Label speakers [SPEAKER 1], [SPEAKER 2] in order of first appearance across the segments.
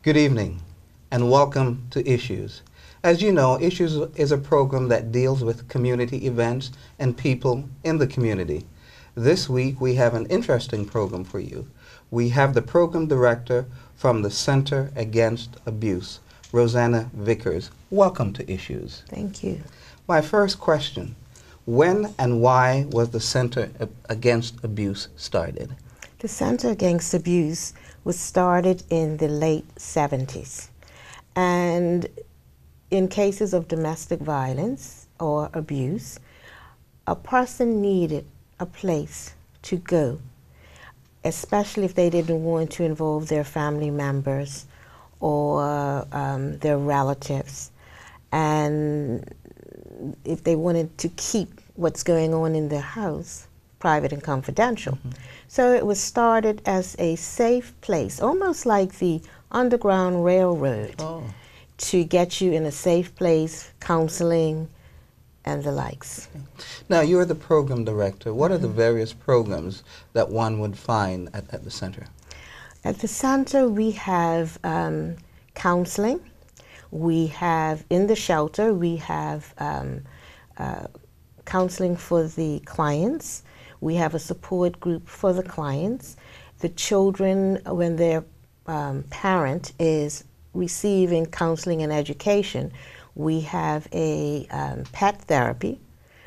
[SPEAKER 1] Good evening, and welcome to Issues. As you know, Issues is a program that deals with community events and people in the community. This week, we have an interesting program for you. We have the program director from the Center Against Abuse, RosanaVickers. Welcome to Issues.
[SPEAKER 2] Thank you.
[SPEAKER 1] My first question, when and why was the Center Against Abuse started?
[SPEAKER 2] The Center Against Abuse was started in the late 70s. And in cases of domestic violence or abuse, a person needed a place to go, especially if they didn't want to involve their family members or their relatives. And if they wanted to keep what's going on in their house private and confidential. Mm-hmm. So it was started as a safe place, almost like the Underground Railroad, to get you in a safe place, counseling, and the likes.
[SPEAKER 1] Now, you're the program director. What are the various programs that one would find at the center?
[SPEAKER 2] At the center, we have counseling. We have, in the shelter, we have counseling for the clients. We have a support group for the clients. The children, when their parent is receiving counseling and education, we have a pet therapy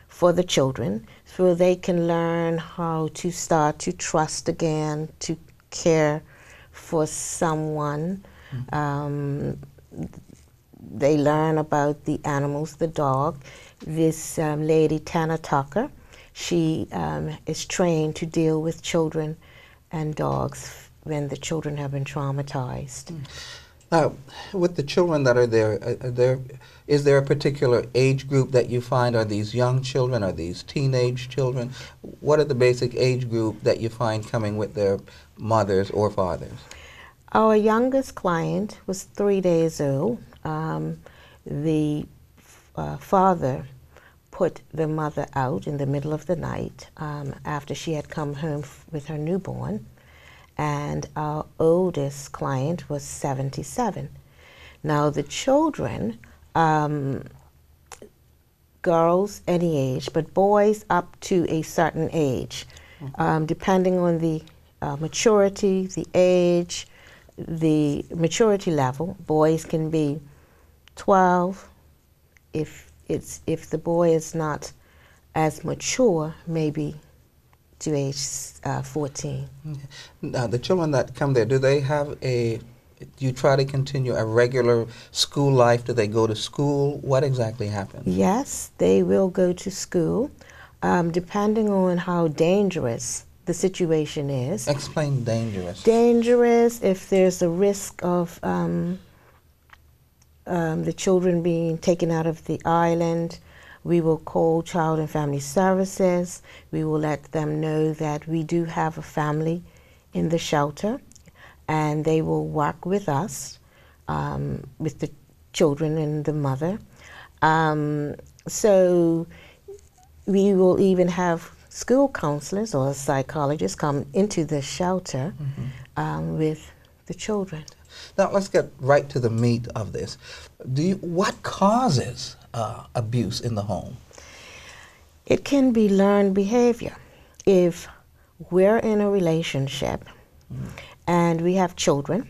[SPEAKER 2] for the children so they can learn how to start to trust again, to care for someone. They learn about the animals, the dog. This lady, Tana Tucker, she is trained to deal with children and dogs when the children have been traumatized.
[SPEAKER 1] Now, with the children that are there, is there a particular age group that you find? Are these young children? Are these teenage children? What are the basic age group that you find coming with their mothers or fathers?
[SPEAKER 2] Our youngest client was 3 days old. The father put the mother out in the middle of the night after she had come home with her newborn. And our oldest client was 77. Now the children, girls any age, but boys up to a certain age, depending on the maturity, the age, the maturity level. Boys can be 12. If the boy is not as mature, maybe to age 14.
[SPEAKER 1] Now, the children that come there, do you try to continue a regular school life? Do they go to school? What exactly happens?
[SPEAKER 2] Yes, they will go to school, depending on how dangerous the situation is.
[SPEAKER 1] Explain dangerous.
[SPEAKER 2] Dangerous if there's a risk of the children being taken out of the island. We will call Child and Family Services. We will let them know that we do have a family in the shelter, and they will work with us, with the children and the mother. So we will even have school counselors or psychologists come into the shelter with the children.
[SPEAKER 1] Now, let's get right to the meat of this. What causes abuse in the home?
[SPEAKER 2] It can be learned behavior. If we're in a relationship and we have children,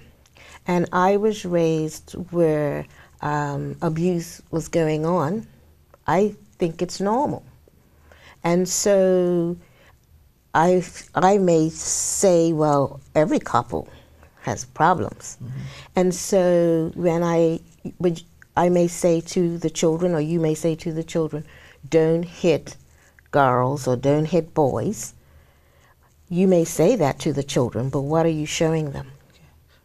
[SPEAKER 2] and I was raised where abuse was going on, I think it's normal. And so I may say, well, every couple has problems. And so when I may say to the children, or you may say to the children, don't hit girls or don't hit boys. You may say that to the children, but what are you showing them?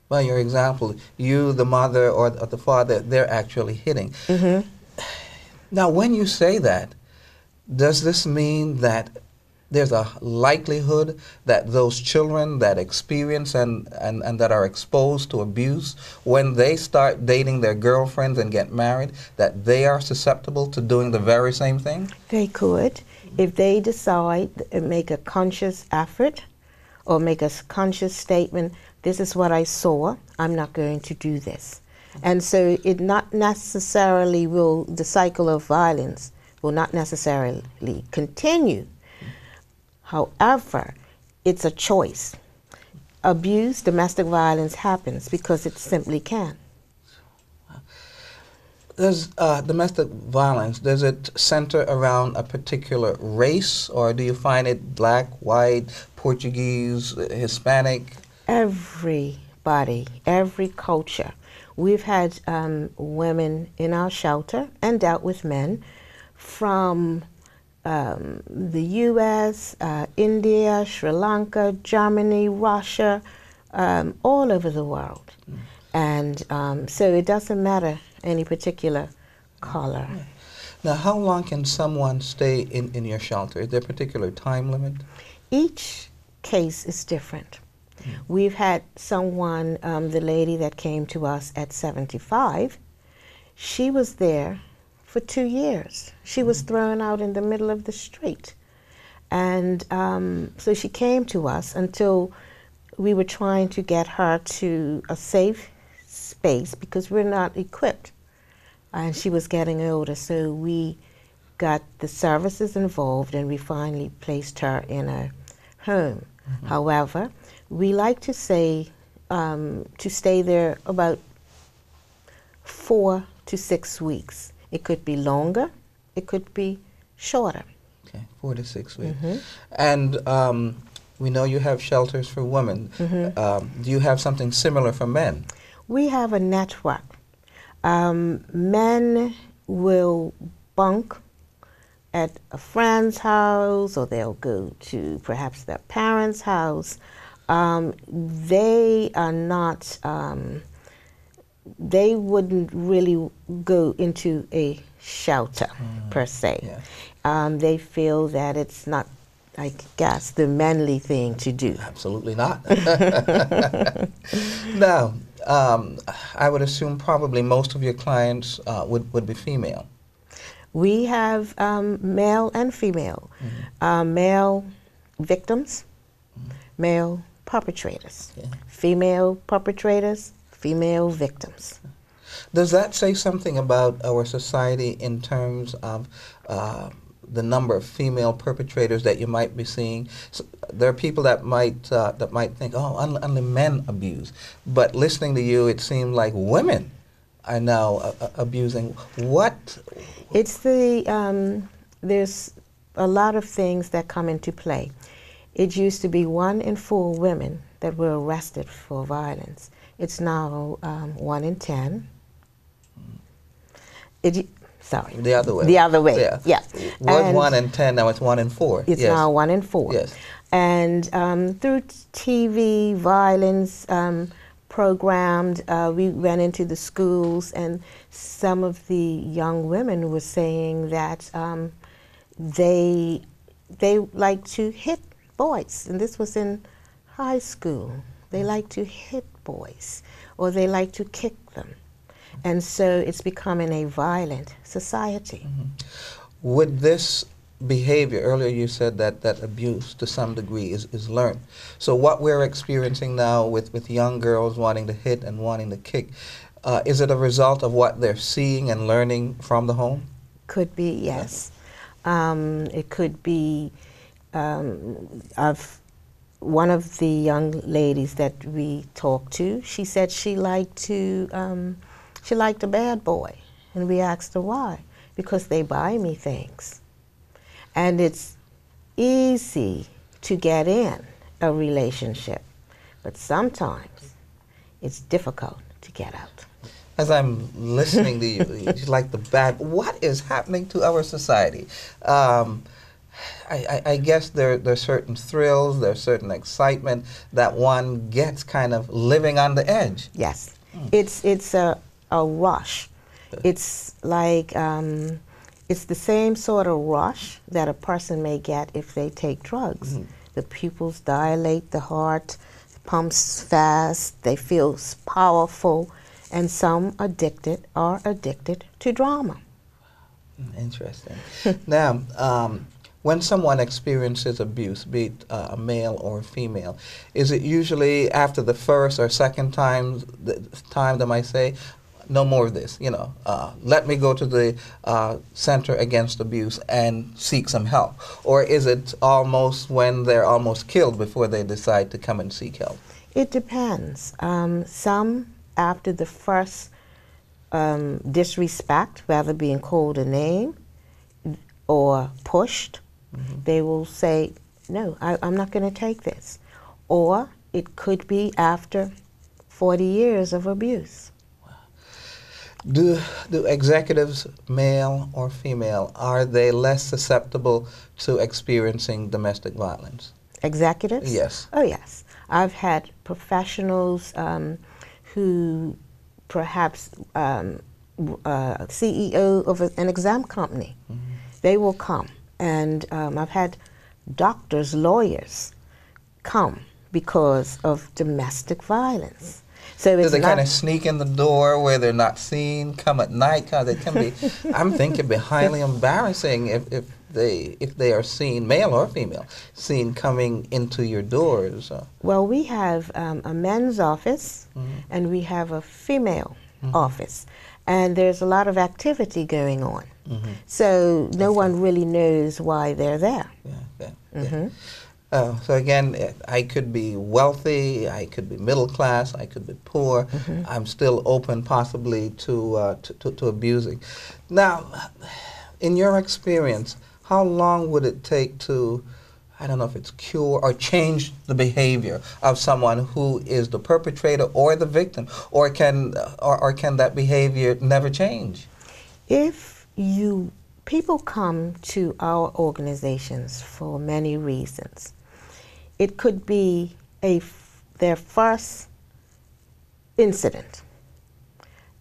[SPEAKER 1] By your example, you, the mother, or the father, they're actually hitting. Now, when you say that, does this mean that there's a likelihood that those children that experience and that are exposed to abuse, when they start dating their girlfriends and get married, that they are susceptible to doing the very same thing?
[SPEAKER 2] They could. If they decide and make a conscious effort or make a conscious statement, this is what I saw, I'm not going to do this. And so it not necessarily will, the cycle of violence will not necessarily continue. However, it's a choice. Abuse, domestic violence happens because it simply can.
[SPEAKER 1] Does domestic violence, does it center around a particular race, or do you find it black, white, Portuguese, Hispanic?
[SPEAKER 2] Everybody, every culture. We've had women in our shelter and dealt with men from the U.S., India, Sri Lanka, Germany, Russia, all over the world. And so it doesn't matter any particular color.
[SPEAKER 1] Now, how long can someone stay in your shelter? Is there a particular time limit?
[SPEAKER 2] Each case is different. We've had someone, the lady that came to us at 75, she was there for 2 years. She was thrown out in the middle of the street. And so she came to us until we were trying to get her to a safe space because we're not equipped. And she was getting older, so we got the services involved and we finally placed her in a home. However, we like to say to stay there about 4 to 6 weeks. It could be longer, it could be shorter.
[SPEAKER 1] Okay, 4 to 6 weeks. And we know you have shelters for women. Do you have something similar for men?
[SPEAKER 2] We have a network. Men will bunk at a friend's house, or they'll go to perhaps their parents' house. They are not, they wouldn't really go into a shelter per se. They feel that it's not, I guess, the manly thing to do.
[SPEAKER 1] Absolutely not. Now, I would assume probably most of your clients would be female.
[SPEAKER 2] We have male and female. Male victims, male perpetrators. Female perpetrators, female victims.
[SPEAKER 1] Does that say something about our society in terms of the number of female perpetrators that you might be seeing? So there are people that might think, oh, only men abuse. But listening to you, it seems like women are now abusing. What?
[SPEAKER 2] It's the, there's a lot of things that come into play. It used to be 1 in 4 women that were arrested for violence. It's now 1 in 10. Sorry.
[SPEAKER 1] The other way.
[SPEAKER 2] The other way, yeah.
[SPEAKER 1] Was 1 in 10, now it's 1 in 4.
[SPEAKER 2] It's now 1 in 4.
[SPEAKER 1] Yes.
[SPEAKER 2] And through TV, violence programmed, we went into the schools, and some of the young women were saying that they like to hit boys, and this was in high school. They like to hit boys, or they like to kick them. And so it's becoming a violent society.
[SPEAKER 1] Would this behavior, earlier you said that abuse to some degree is learned. So what we're experiencing now with young girls wanting to hit and wanting to kick, is it a result of what they're seeing and learning from the home?
[SPEAKER 2] Could be, yes. It could be of one of the young ladies that we talked to. She said she liked a bad boy, and we asked her why. Because they buy me things. And it's easy to get in a relationship, but sometimes it's difficult to get out.
[SPEAKER 1] As I'm listening to you, it's like the bad, what is happening to our society? I guess there are certain thrills, there's certain excitement that one gets kind of living on the edge.
[SPEAKER 2] Yes, it's a rush. It's like, it's the same sort of rush that a person may get if they take drugs. The pupils dilate, the heart pumps fast, they feel powerful, and some are addicted to drama.
[SPEAKER 1] Interesting. Now, when someone experiences abuse, be it a male or a female, is it usually after the first or second time they might say, no more of this, let me go to the Center Against Abuse and seek some help? Or is it almost when they're almost killed before they decide to come and seek help?
[SPEAKER 2] It depends. Some, after the first disrespect, whether being called a name or pushed, they will say, no, I'm not going to take this. Or it could be after 40 years of abuse.
[SPEAKER 1] Do executives, male or female, are they less susceptible to experiencing domestic violence?
[SPEAKER 2] Executives?
[SPEAKER 1] Yes.
[SPEAKER 2] Oh, yes. I've had professionals who perhaps CEO of an exam company. They will come. And I've had doctors, lawyers come because of domestic violence. So
[SPEAKER 1] do they kind of sneak in the door where they're not seen, come at night? Because it can be, I'm thinking it'd be highly embarrassing if they are seen, male or female, seen coming into your doors.
[SPEAKER 2] Well, we have a men's office and we have a female office. And there's a lot of activity going on. So no one really knows why they're there.
[SPEAKER 1] Yeah. So again, I could be wealthy, I could be middle class, I could be poor. I'm still open possibly to abusing. Now, in your experience, how long would it take to, I don't know if it's cure or change the behavior of someone who is the perpetrator or the victim, or can that behavior never change?
[SPEAKER 2] People come to our organizations for many reasons. It could be their first incident,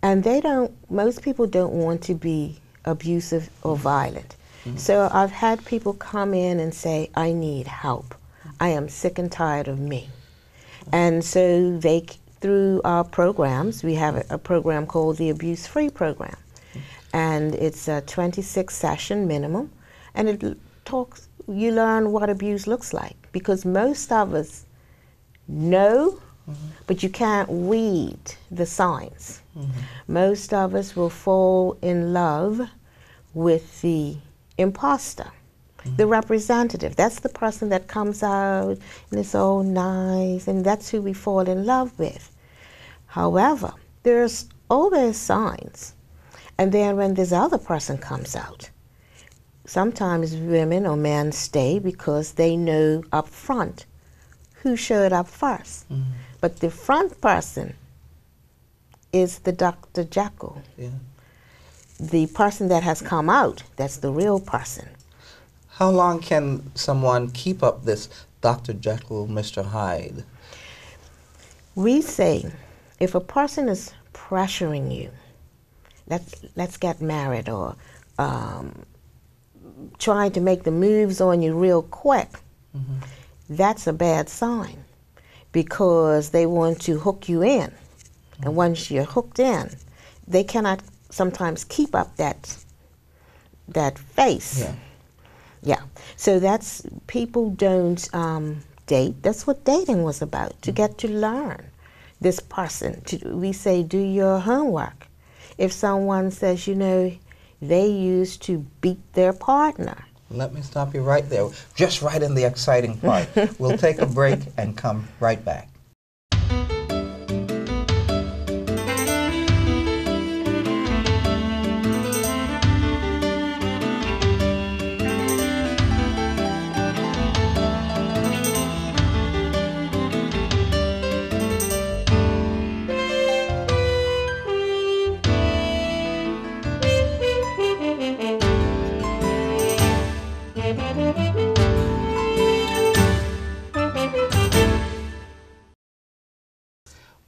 [SPEAKER 2] and most people don't want to be abusive or violent. So I've had people come in and say, I need help. I am sick and tired of me. And so through our programs, we have a program called the Abuse Free Program. And it's a 26-session minimum, and you learn what abuse looks like, because most of us know, but you can't read the signs. Most of us will fall in love with the imposter, the representative. That's the person that comes out and is all nice, and that's who we fall in love with. However, there's always signs. And then when this other person comes out, sometimes women or men stay because they know up front who showed up first. But the front person is the Dr. Jekyll. The person that has come out, that's the real person.
[SPEAKER 1] How long can someone keep up this Dr. Jekyll, Mr. Hyde?
[SPEAKER 2] We say, if a person is pressuring you, let's get married, or trying to make the moves on you real quick, that's a bad sign, because they want to hook you in. And once you're hooked in, they cannot sometimes keep up that face. So people don't date. That's what dating was about, to get to learn this person. We say, do your homework. If someone says, they used to beat their partner.
[SPEAKER 1] Let me stop you right there, just right in the exciting part. We'll take a break and come right back.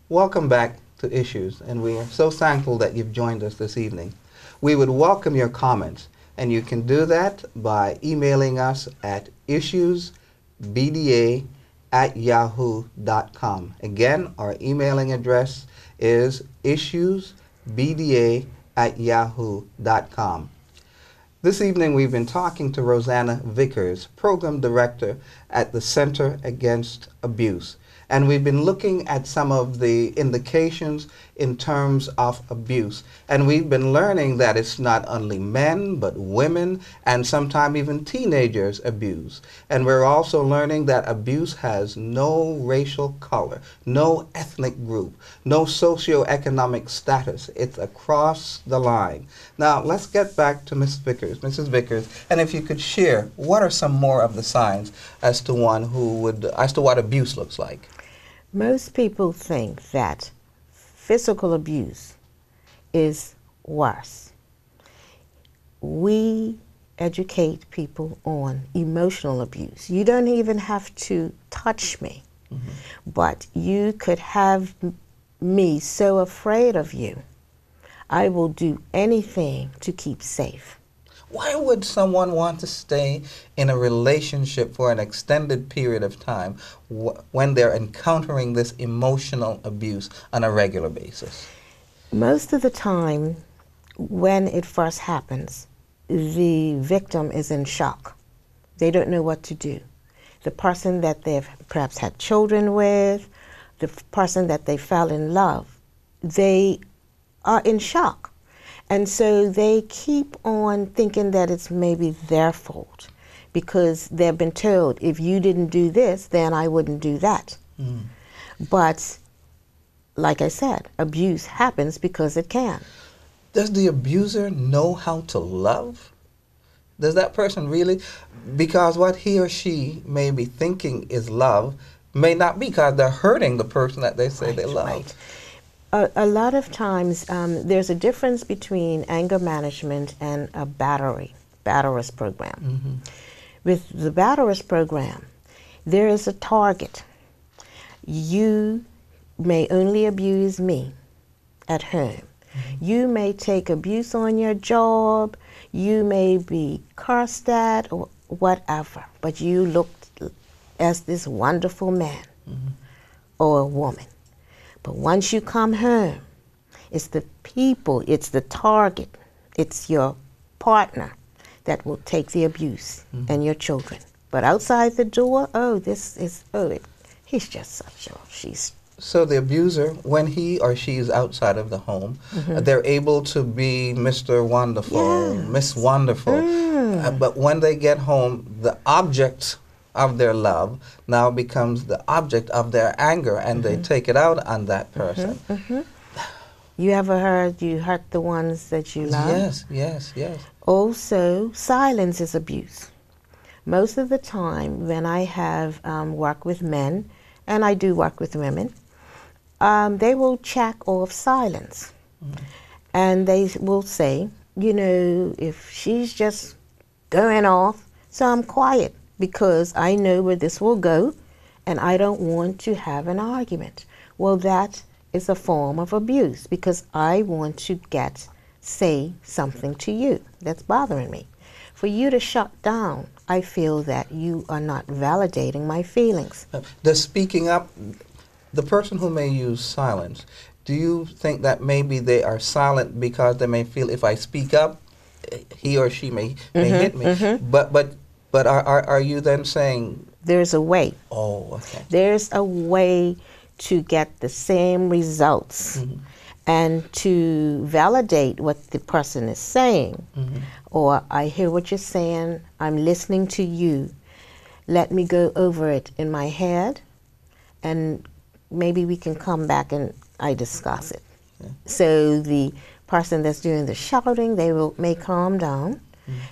[SPEAKER 1] Welcome back to Issues, and we are so thankful that you've joined us this evening. We would welcome your comments, and you can do that by emailing us at issuesbda@yahoo.com. Again, our emailing address is issuesbda@yahoo.com. This evening we've been talking to RosanaVickers, Program Director at the Center Against Abuse. And we've been looking at some of the indications in terms of abuse. And we've been learning that it's not only men, but women, and sometimes even teenagers abuse. And we're also learning that abuse has no racial color, no ethnic group, no socioeconomic status. It's across the line. Now, let's get back to Mrs. Vickers, and if you could share, what are some more of the signs as to what abuse looks like?
[SPEAKER 2] Most people think that physical abuse is worse. We educate people on emotional abuse. You don't even have to touch me, but you could have me so afraid of you, I will do anything to keep safe.
[SPEAKER 1] Why would someone want to stay in a relationship for an extended period of time when they're encountering this emotional abuse on a regular basis?
[SPEAKER 2] Most of the time, when it first happens, the victim is in shock. They don't know what to do. The person that they've perhaps had children with, the person that they fell in love, they are in shock. And so they keep on thinking that it's maybe their fault because they've been told, if you didn't do this, then I wouldn't do that. But like I said, abuse happens because it can.
[SPEAKER 1] Does the abuser know how to love? Does that person really? Because what he or she may be thinking is love may not be, because they're hurting the person that they say they love.
[SPEAKER 2] Right. A lot of times there's a difference between anger management and a batterers program. With the batterers program, there is a target. You may only abuse me at home. You may take abuse on your job. You may be cursed at or whatever, but you look as this wonderful man or a woman. But once you come home, it's the people, it's the target, it's your partner that will take the abuse and your children. But outside the door, he's just such she's.
[SPEAKER 1] So the abuser, when he or she is outside of the home, they're able to be Mr. Wonderful, Miss Wonderful. But when they get home, the object of their love now becomes the object of their anger, and they take it out on that person.
[SPEAKER 2] You ever heard you hurt the ones that you love?
[SPEAKER 1] Yes.
[SPEAKER 2] Also, silence is abuse. Most of the time when I have worked with men, and I do work with women, they will check off silence. And they will say, if she's just going off, so I'm quiet, because I know where this will go, and I don't want to have an argument. Well, that is a form of abuse, because I want to say something to you that's bothering me. For you to shut down, I feel that you are not validating my feelings.
[SPEAKER 1] Does speaking up, the person who may use silence, do you think that maybe they are silent because they may feel, if I speak up, he or she may hit me? But are you then saying...
[SPEAKER 2] There's a way.
[SPEAKER 1] Oh, okay.
[SPEAKER 2] There's a way to get the same results and to validate what the person is saying. Or, I hear what you're saying, I'm listening to you. Let me go over it in my head, and maybe we can come back and I discuss it. So the person that's doing the shouting, may calm down.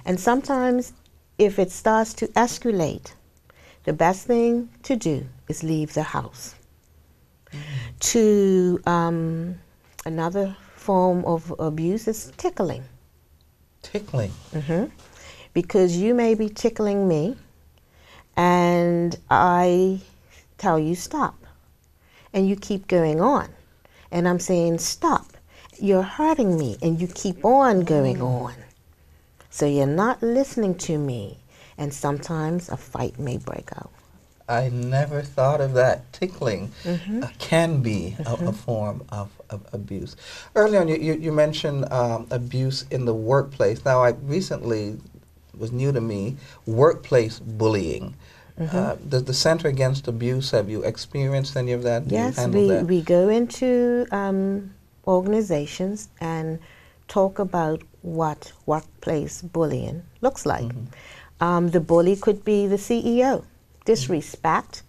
[SPEAKER 2] And sometimes, if it starts to escalate, the best thing to do is leave the house. Another form of abuse is tickling.
[SPEAKER 1] Tickling?
[SPEAKER 2] Because you may be tickling me, and I tell you stop, and you keep going on. And I'm saying stop, you're hurting me, and you keep on going on. So you're not listening to me, and sometimes a fight may break out.
[SPEAKER 1] I never thought of that. Tickling can be a form of abuse. Earlier on, you mentioned abuse in the workplace. Now, I recently, was new to me, workplace bullying. Does the Center Against Abuse, have you experienced any of that? Do you
[SPEAKER 2] Yes,
[SPEAKER 1] handle that?
[SPEAKER 2] we go into organizations and talk about what workplace bullying looks like. The bully could be the CEO, disrespect.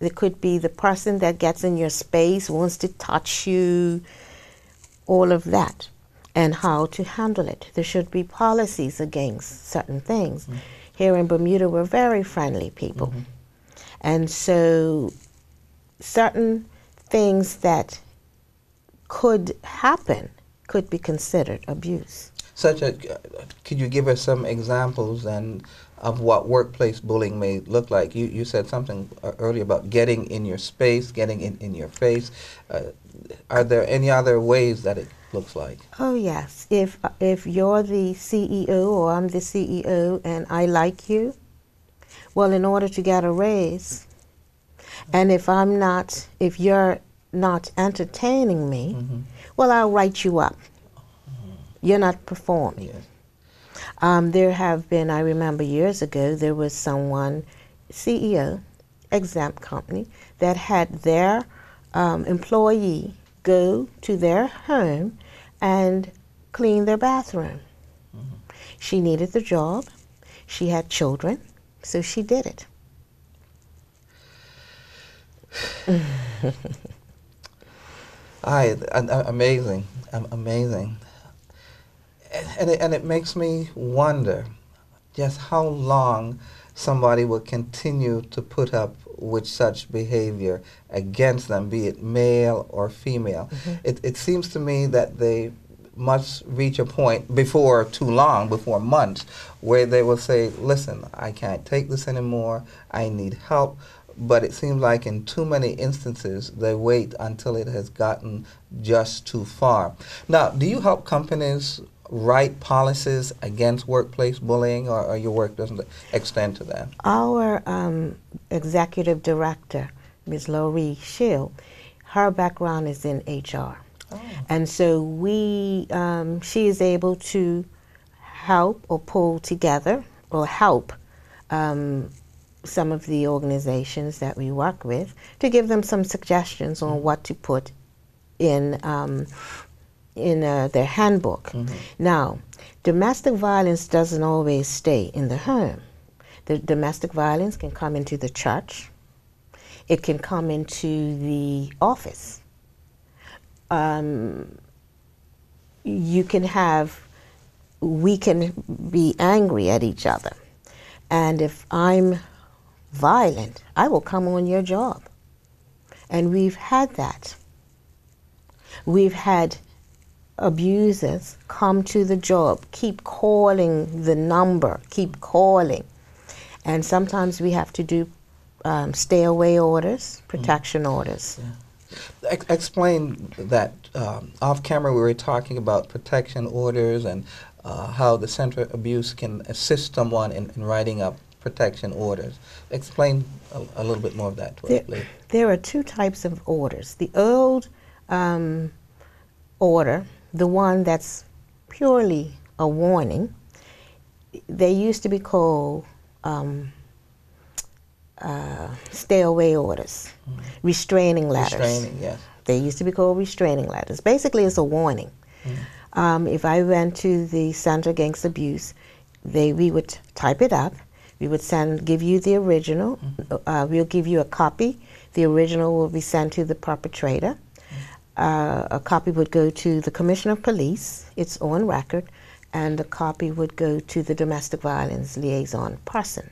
[SPEAKER 2] It could be the person that gets in your space, wants to touch you, all of that, and how to handle it. There should be policies against certain things. Here in Bermuda, we're very friendly people. And so certain things that could happen could be considered abuse.
[SPEAKER 1] Could you give us some examples and of what workplace bullying may look like? You said something earlier about getting in your space, getting in your face. Are there any other ways that it looks like?
[SPEAKER 2] Oh yes, if you're the CEO or I'm the CEO and I like you, well, in order to get a raise, and if you're not entertaining me, well, I'll write you up. You're not performing.
[SPEAKER 1] Yes.
[SPEAKER 2] There have been, I remember years ago, there was someone, CEO, exempt company, that had their employee go to their home and clean their bathroom. She needed the job. She had children, so she did it.
[SPEAKER 1] Amazing, amazing. And it makes me wonder just how long somebody will continue to put up with such behavior against them, be it male or female. It seems to me that they must reach a point before too long, before months, where they will say, listen, I can't take this anymore, I need help. But it seems like in too many instances, they wait until it has gotten just too far. Now, do you help companies write policies against workplace bullying, or your work doesn't extend to that?
[SPEAKER 2] Our executive director, Ms. Laurie Schill, her background is in HR. And so she is able to help or pull together or help some of the organizations that we work with to give them some suggestions on what to put in their handbook. Now, domestic violence doesn't always stay in the home. The domestic violence can come into the church. It can come into the office. We can be angry at each other. And if I'm violent, I will come on your job. And we've had that. We've had abusers come to the job, keep calling the number, keep calling. And sometimes we have to do stay away orders, protection orders.
[SPEAKER 1] Explain that. Off camera we were talking about protection orders and how the Center of Abuse can assist someone in writing up protection orders. Explain a little bit more of that to us, please.
[SPEAKER 2] There are two types of orders. The old order, the one that's purely a warning, they used to be called stay away orders, restraining letters.
[SPEAKER 1] Restraining, yes.
[SPEAKER 2] They used to be called restraining letters. Basically, it's a warning. If I went to the Center Against Abuse, we would type it up. We would give you the original. We'll give you a copy. The original will be sent to the perpetrator. A copy would go to the Commissioner of Police. It's on record. And a copy would go to the domestic violence liaison person.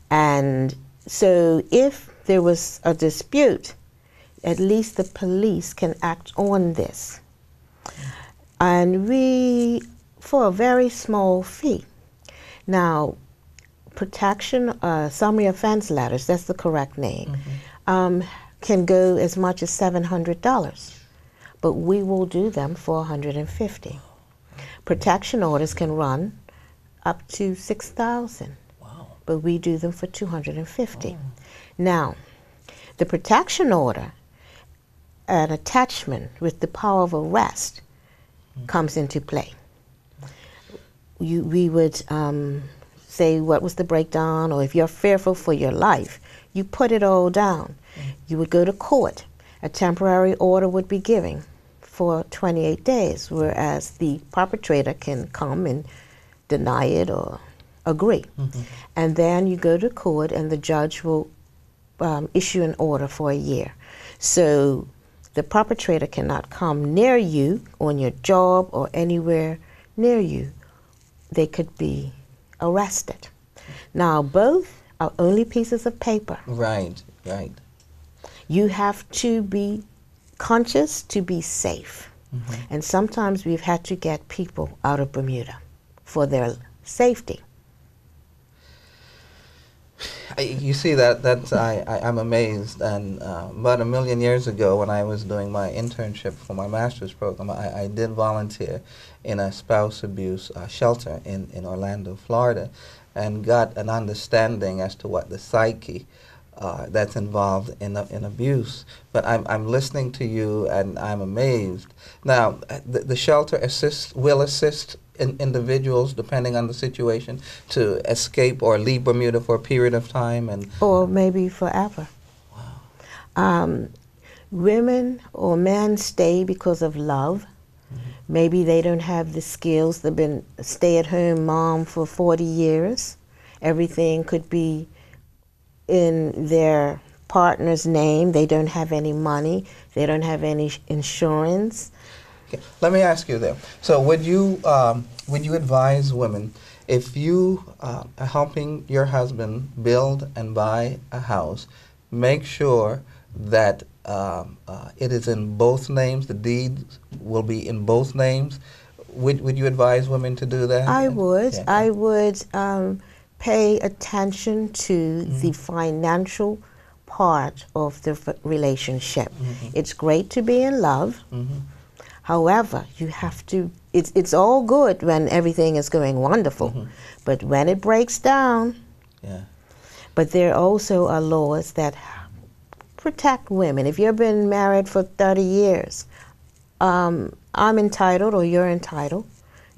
[SPEAKER 2] And so if there was a dispute, at least the police can act on this. And for a very small fee. Now, protection, summary offense letters, that's the correct name, can go as much as $700, but we will do them for $150. Protection orders can run up to $6,000.
[SPEAKER 1] Wow.
[SPEAKER 2] but we do them for $250. Now, the protection order, an attachment with the power of arrest, comes into play. We would say what was the breakdown, or if you're fearful for your life, you put it all down. You would go to court. A temporary order would be given for 28 days, whereas the perpetrator can come and deny it or agree. And then you go to court and the judge will issue an order for a year. So the perpetrator cannot come near you on your job or anywhere near you. They could be arrested. Now, both are only pieces of paper.
[SPEAKER 1] Right, right.
[SPEAKER 2] You have to be conscious to be safe. And sometimes we've had to get people out of Bermuda for their safety.
[SPEAKER 1] You see, I'm amazed. And about 1 million years ago, when I was doing my internship for my master's program, I did volunteer in a spouse abuse shelter in Orlando, Florida, and got an understanding as to what the psyche that's involved in abuse. But I'm listening to you, and I'm amazed. Now, the shelter will assist individuals, depending on the situation, to escape or leave Bermuda for a period of time,
[SPEAKER 2] or maybe forever.
[SPEAKER 1] Wow.
[SPEAKER 2] Women or men stay because of love. Maybe they don't have the skills. They've been a stay-at-home mom for 40 years. Everything could be in their partner's name. They don't have any money. They don't have any insurance.
[SPEAKER 1] Okay. Let me ask you there. So would you advise women, if you are helping your husband build and buy a house, make sure that it is in both names, the deeds will be in both names? Would you advise women to do that?
[SPEAKER 2] I would.
[SPEAKER 1] Yeah.
[SPEAKER 2] I would pay attention to the financial part of the relationship. It's great to be in love. However, you have to, it's all good when everything is going wonderful, but when it breaks down, but there also are laws that protect women. If you've been married for 30 years, I'm entitled, or you're entitled,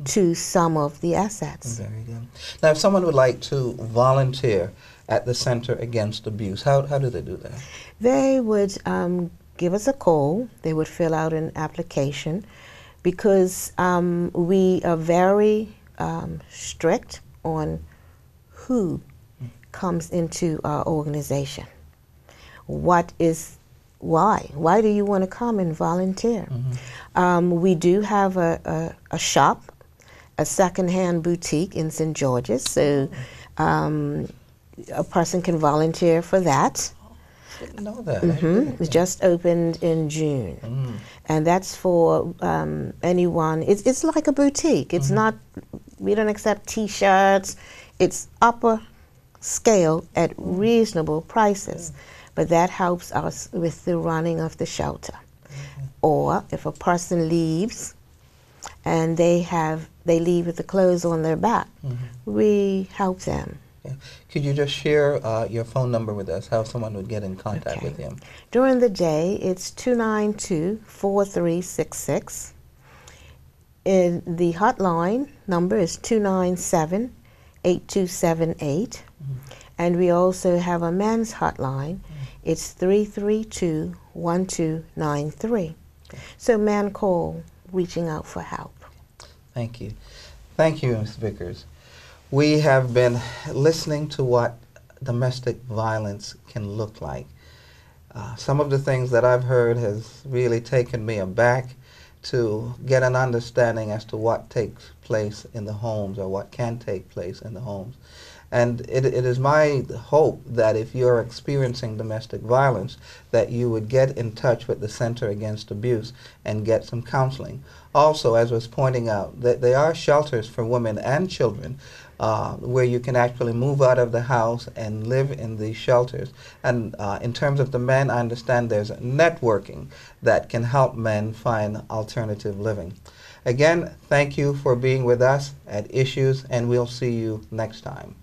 [SPEAKER 2] to some of the assets.
[SPEAKER 1] Very good. Now, if someone would like to volunteer at the Center Against Abuse, how do they do that?
[SPEAKER 2] They would give us a call. They would fill out an application, because we are very strict on who comes into our organization. Why do you want to come and volunteer? We do have a shop, a secondhand boutique in St. George's, so a person can volunteer for that.
[SPEAKER 1] Didn't know that.
[SPEAKER 2] It just opened in June, and that's for anyone. It's like a boutique. It's not. We don't accept T-shirts. It's upper scale at reasonable prices, but that helps us with the running of the shelter. Or if a person leaves and they leave with the clothes on their back, we help them.
[SPEAKER 1] Could you just share your phone number with us, how someone would get in contact with you?
[SPEAKER 2] During the day, it's 292-4366. The hotline number is 297-8278. And we also have a men's hotline. It's 332-1293. So men call, reaching out for help.
[SPEAKER 1] Thank you. Thank you, Ms. Vickers. We have been listening to what domestic violence can look like. Some of the things that I've heard has really taken me aback to get an understanding as to what takes place in the homes, or what can take place in the homes. And it is my hope that if you're experiencing domestic violence, that you would get in touch with the Center Against Abuse and get some counseling. Also, as was pointing out, that there are shelters for women and children where you can actually move out of the house and live in these shelters. And in terms of the men, I understand there's networking that can help men find alternative living. Again, thank you for being with us at Issues, and we'll see you next time.